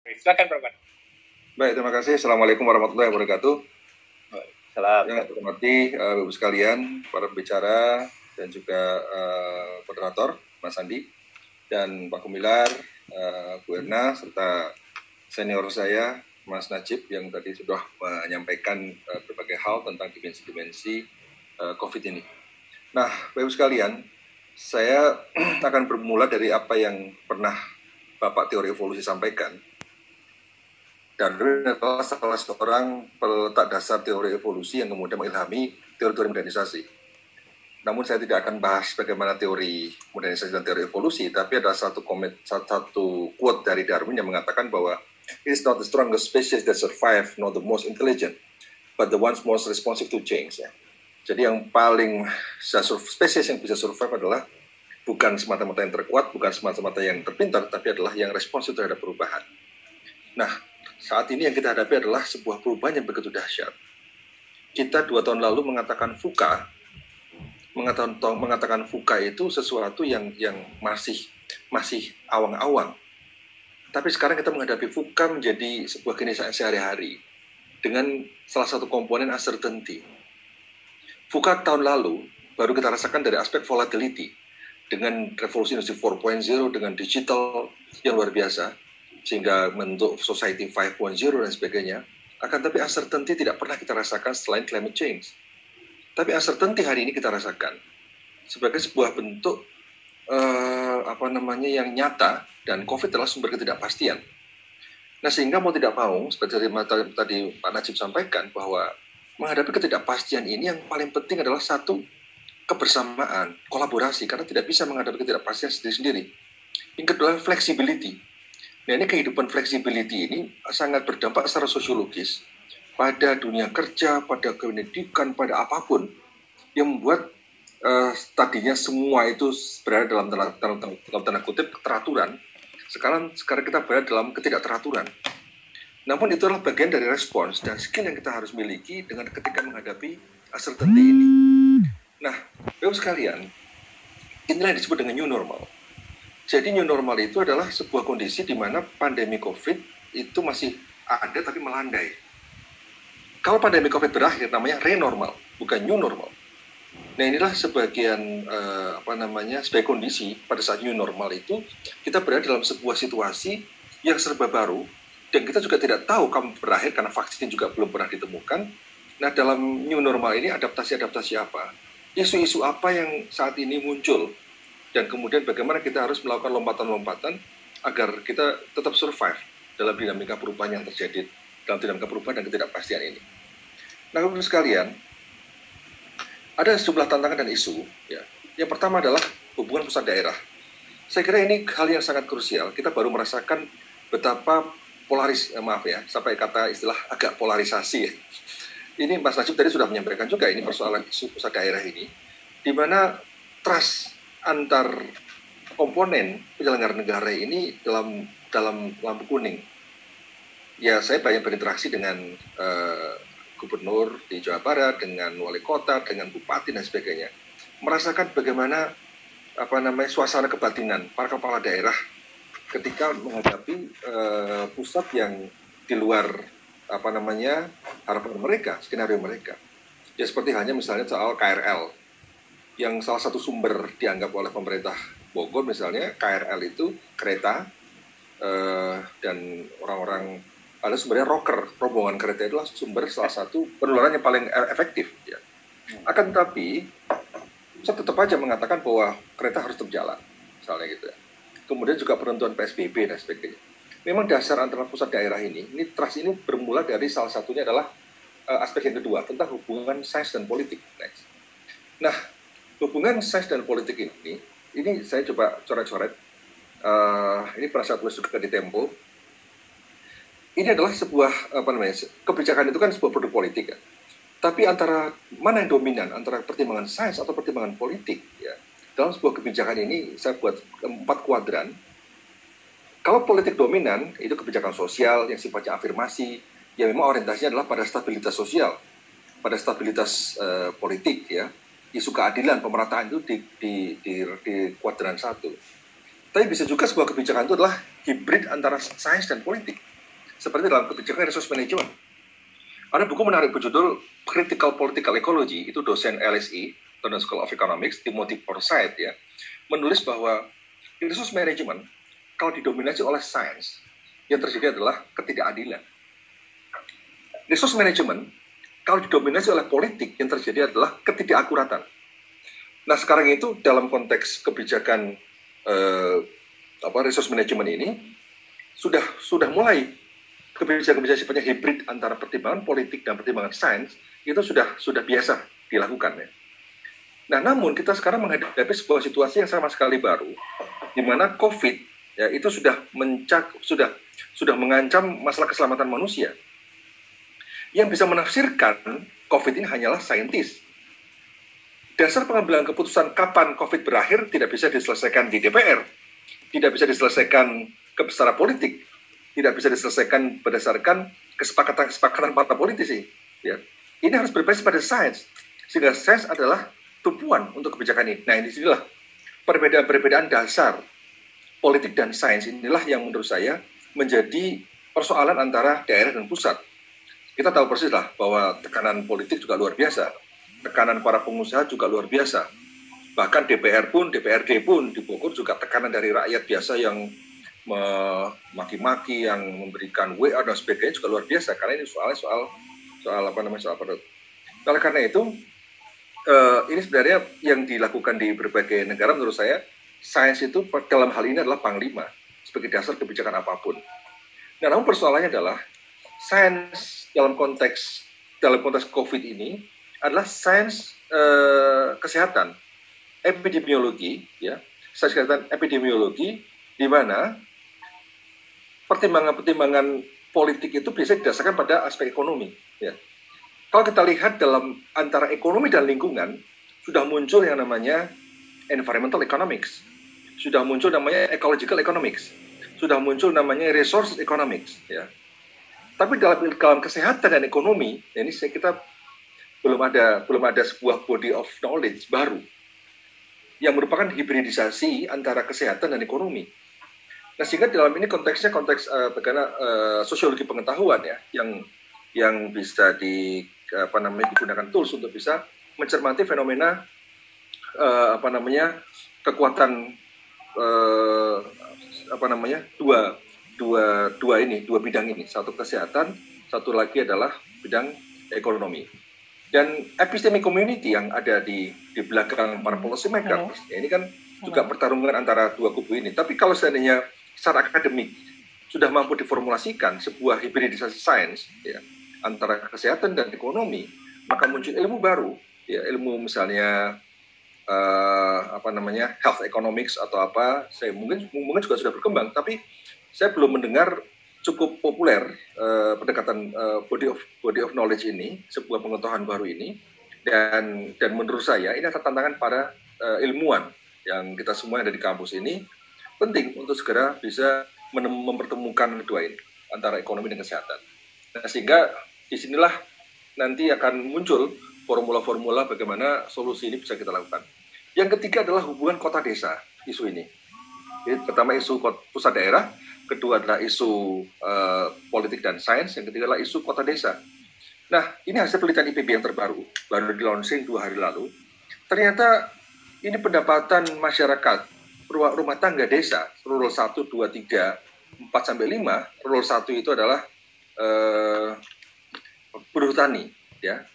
Silakan, Pak. Baik, terima kasih. Assalamualaikum warahmatullahi wabarakatuh. Salam. Yang saya hormati Bapak sekalian, para pembicara dan juga moderator, Mas Andi dan Pak Gumilar, Bu Erna, serta senior saya, Mas Najib, yang tadi sudah menyampaikan berbagai hal tentang dimensi-dimensi COVID ini. Nah, Bapak sekalian, saya akan bermula dari apa yang pernah Bapak teori evolusi sampaikan. Darwin adalah salah seorang peletak dasar teori evolusi yang kemudian mengilhami teori-teori modernisasi. Namun saya tidak akan bahas bagaimana teori modernisasi dan teori evolusi, tapi ada satu quote dari Darwin yang mengatakan bahwa it is not the strongest species that survive, nor the most intelligent, but the ones most responsive to change. Ya. Jadi yang paling spesies yang bisa survive adalah bukan semata-mata yang terkuat, bukan semata-mata yang terpintar, tapi adalah yang responsif terhadap perubahan. Nah, saat ini yang kita hadapi adalah sebuah perubahan yang begitu dahsyat. Kita 2 tahun lalu mengatakan VUCA itu sesuatu yang masih awang-awang. Tapi sekarang kita menghadapi VUCA menjadi sebuah keniscayaan sehari-hari dengan salah satu komponen uncertainty. VUCA tahun lalu baru kita rasakan dari aspek volatility dengan revolusi industri 4.0 dengan digital yang luar biasa, sehingga bentuk society 5.0 dan sebagainya. Akan tapi uncertainty tidak pernah kita rasakan selain climate change. Tapi uncertainty hari ini kita rasakan sebagai sebuah bentuk yang nyata, dan COVID adalah sumber ketidakpastian. Nah, sehingga mau tidak mau, seperti tadi Pak Najib sampaikan, bahwa menghadapi ketidakpastian ini yang paling penting adalah satu, kebersamaan, kolaborasi, karena tidak bisa menghadapi ketidakpastian sendiri-sendiri. Yang kedua, flexibility. Nah, ini kehidupan flexibility ini sangat berdampak secara sosiologis pada dunia kerja, pada pendidikan, pada apapun, yang membuat tadinya semua itu berada dalam tanda kutip teraturan. Sekarang kita berada dalam ketidakteraturan. Namun itu adalah bagian dari respons dan skill yang kita harus miliki dengan ketika menghadapi uncertainty ini. Nah, Bapak sekalian, inilah yang disebut dengan new normal. Jadi new normal itu adalah sebuah kondisi di mana pandemi COVID itu masih ada tapi melandai. Kalau pandemi COVID berakhir, namanya renormal, bukan new normal. Nah, inilah sebagian sebagai kondisi pada saat new normal itu kita berada dalam sebuah situasi yang serba baru, dan kita juga tidak tahu kapan berakhir karena vaksin juga belum pernah ditemukan. Nah, dalam new normal ini adaptasi apa? Isu-isu apa yang saat ini muncul? Dan kemudian bagaimana kita harus melakukan lompatan-lompatan agar kita tetap survive dalam dinamika perubahan yang terjadi, dalam dinamika perubahan dan ketidakpastian ini. Nah, Bapak sekalian, ada sejumlah tantangan dan isu. Ya. Yang pertama adalah hubungan pusat daerah. Saya kira ini hal yang sangat krusial. Kita baru merasakan betapa sampai kata istilah agak polarisasi. Ya. Ini Mas Najib tadi sudah menyampaikan juga ini persoalan isu pusat daerah ini, di mana trust antar komponen penyelenggara negara ini dalam lampu kuning. Ya, saya banyak berinteraksi dengan gubernur di Jawa Barat, dengan wali kota, dengan bupati dan sebagainya. Merasakan bagaimana suasana kebatinan para kepala daerah ketika menghadapi pusat yang di luar harapan mereka, skenario mereka. Ya, seperti hanya misalnya soal KRL, yang salah satu sumber dianggap oleh pemerintah Bogor misalnya, KRL itu kereta, dan orang-orang ada sebenarnya rombongan kereta itulah sumber salah satu penularan yang paling efektif. Ya. Akan tetapi, saya tetap aja mengatakan bahwa kereta harus tetap jalan, misalnya gitu ya. Kemudian juga penentuan PSBB dan sebagainya. Memang dasar antara pusat daerah ini trust ini bermula dari salah satunya adalah aspek yang kedua, tentang hubungan sains dan politik. Next. Nah, hubungan sains dan politik ini saya coba coret-coret. Ini pernah saya tulis juga di Tempo. Ini adalah sebuah kebijakan itu kan sebuah produk politik ya. Tapi antara mana yang dominan, antara pertimbangan sains atau pertimbangan politik ya. Dalam sebuah kebijakan ini saya buat 4 kuadran. Kalau politik dominan itu kebijakan sosial yang sifatnya afirmasi, yang memang orientasinya adalah pada stabilitas sosial, pada stabilitas politik ya. Isu keadilan, pemerataan itu di kuadran 1. Tapi bisa juga sebuah kebijakan itu adalah hibrid antara sains dan politik. seperti dalam kebijakan resource management. Ada buku menarik berjudul Critical Political Ecology, itu dosen LSE, London School of Economics, Timothy Forsyth ya, menulis bahwa resource management kalau didominasi oleh sains, yang terjadi adalah ketidakadilan. Resource management kalau didominasi oleh politik, yang terjadi adalah ketidakakuratan. Nah sekarang itu dalam konteks kebijakan resource management ini sudah mulai kebijakan-kebijakan sifatnya hibrid antara pertimbangan politik dan pertimbangan sains itu sudah biasa dilakukan ya. Nah, namun kita sekarang menghadapi sebuah situasi yang sama sekali baru, di mana COVID ya itu sudah mengancam masalah keselamatan manusia. Yang bisa menafsirkan COVID ini hanyalah saintis. Dasar pengambilan keputusan kapan COVID berakhir tidak bisa diselesaikan di DPR, tidak bisa diselesaikan secara politik, tidak bisa diselesaikan berdasarkan kesepakatan partai politisi. Ya. Ini harus berbasis pada sains, sehingga sains adalah tumpuan untuk kebijakan ini. Nah, disinilah perbedaan dasar politik dan sains inilah yang menurut saya menjadi persoalan antara daerah dan pusat. Kita tahu persis lah bahwa tekanan politik juga luar biasa, tekanan para pengusaha juga luar biasa. Bahkan DPRD pun di Bogor juga tekanan dari rakyat biasa yang memaki-maki, yang memberikan WA dan sebagainya juga luar biasa, karena ini soal perut. Oleh karena itu ini sebenarnya yang dilakukan di berbagai negara menurut saya sains itu dalam hal ini adalah panglima sebagai dasar kebijakan apapun. Nah, namun persoalannya adalah sains dalam konteks COVID ini adalah sains kesehatan, epidemiologi, ya, sains kesehatan epidemiologi, di mana pertimbangan-pertimbangan politik itu bisa didasarkan pada aspek ekonomi. Ya. Kalau kita lihat dalam antara ekonomi dan lingkungan, sudah muncul yang namanya environmental economics, sudah muncul namanya ecological economics, sudah muncul namanya resource economics. Ya. Tapi dalam kesehatan dan ekonomi, ini kita belum ada sebuah body of knowledge baru yang merupakan hibridisasi antara kesehatan dan ekonomi. Nah, sehingga dalam ini konteks sosiologi pengetahuan ya, yang bisa digunakan tools untuk bisa mencermati fenomena kekuatan dua bidang ini, satu kesehatan, satu lagi adalah bidang ekonomi. Dan epistemic community yang ada di belakang para policy makers, ya ini kan juga pertarungan antara dua kubu ini. Tapi kalau seandainya secara akademik sudah mampu diformulasikan sebuah hibridisasi sains ya, antara kesehatan dan ekonomi, maka muncul ilmu baru, ya, ilmu misalnya health economics atau apa. Saya mungkin juga sudah berkembang, tapi saya belum mendengar cukup populer pendekatan body of knowledge ini, sebuah pengetahuan baru ini, dan menurut saya ini adalah tantangan para ilmuwan yang kita semua yang ada di kampus ini, penting untuk segera bisa mempertemukan kedua ini, antara ekonomi dan kesehatan. Nah, sehingga disinilah nanti akan muncul formula-formula bagaimana solusi ini bisa kita lakukan. Yang ketiga adalah hubungan kota desa, isu ini. Jadi, pertama isu pusat daerah, kedua adalah isu politik dan sains, yang ketiga adalah isu kota desa. Nah, ini hasil penelitian IPB yang baru di launching 2 hari lalu. Ternyata ini pendapatan masyarakat rumah tangga desa, rural 1, 2, 3, 4, sampai 5, rural 1 itu adalah buruh tani. Ya.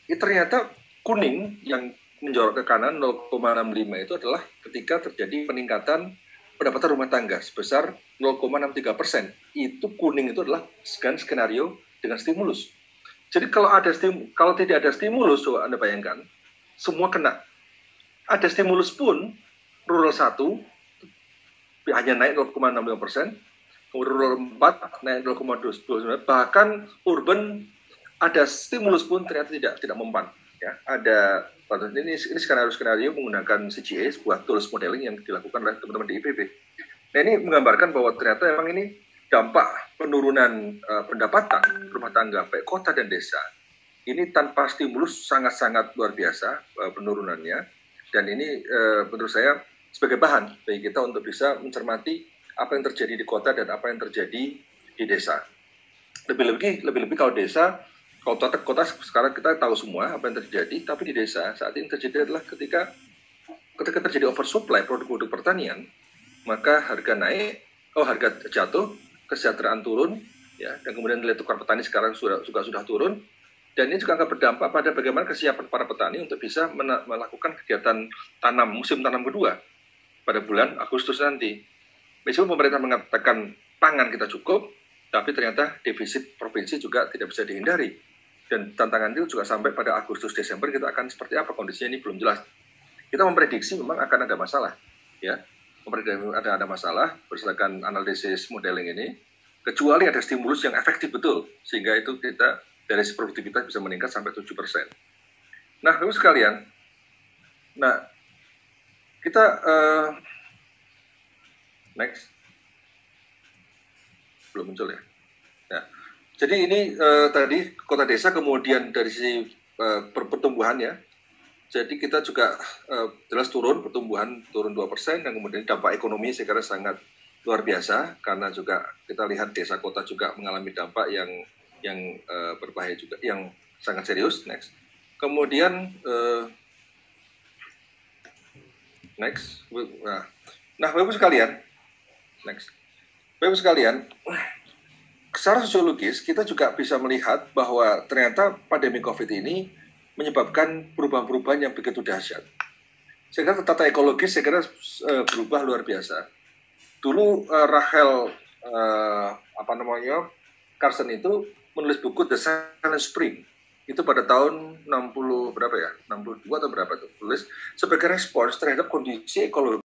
Ini ternyata kuning yang menjorok ke kanan 0,65 itu adalah ketika terjadi peningkatan pendapatan rumah tangga sebesar 0,63%. Itu kuning itu adalah skenario dengan stimulus. Jadi kalau tidak ada stimulus, coba Anda bayangkan, semua kena. Ada stimulus pun, rural 1 hanya naik 0,65%, kemudian rural 4 naik 0,29%, bahkan urban ada stimulus pun ternyata tidak mempan. Ya, ada ini skenario menggunakan CGA, sebuah tools modeling yang dilakukan oleh teman-teman di IPB. Nah, ini menggambarkan bahwa ternyata memang ini dampak penurunan pendapatan rumah tangga baik kota dan desa ini tanpa stimulus sangat-sangat luar biasa penurunannya, dan ini menurut saya sebagai bahan bagi kita untuk bisa mencermati apa yang terjadi di kota dan apa yang terjadi di desa. Lebih-lebih kalau desa, kalau kota sekarang kita tahu semua apa yang terjadi, tapi di desa saat ini terjadi adalah ketika terjadi oversupply produk-produk pertanian, maka harga naik, harga jatuh, kesejahteraan turun, ya, dan kemudian nilai tukar petani sekarang sudah turun, dan ini juga akan berdampak pada bagaimana kesiapan para petani untuk bisa melakukan kegiatan musim tanam kedua pada bulan Agustus nanti. Meskipun pemerintah mengatakan pangan kita cukup, tapi ternyata defisit provinsi juga tidak bisa dihindari. Dan tantangan itu juga sampai pada Agustus-Desember kita akan seperti apa kondisinya, ini belum jelas. Kita memprediksi memang akan ada masalah, ya, ada masalah berdasarkan analisis modeling ini, kecuali ada stimulus yang efektif betul, sehingga itu kita dari produktivitas bisa meningkat sampai 7%. Nah, Bapak sekalian, kita next, belum muncul ya. Nah, jadi ini tadi kota desa, kemudian dari sisi pertumbuhannya, jadi kita juga jelas pertumbuhan turun 2%, dan kemudian dampak ekonomi saya kira sangat luar biasa, karena juga kita lihat desa kota juga mengalami dampak yang berbahaya juga, yang sangat serius. Next. Kemudian next. Nah, Bapak sekalian, next. Bapak sekalian, secara sosiologis kita juga bisa melihat bahwa ternyata pandemi COVID ini menyebabkan perubahan-perubahan yang begitu dahsyat. Saya kira tata ekologis berubah luar biasa. Dulu Rachel Carson itu menulis buku The Silent Spring itu pada tahun 62 atau berapa tuh, tulis sebagai respons terhadap kondisi ekologi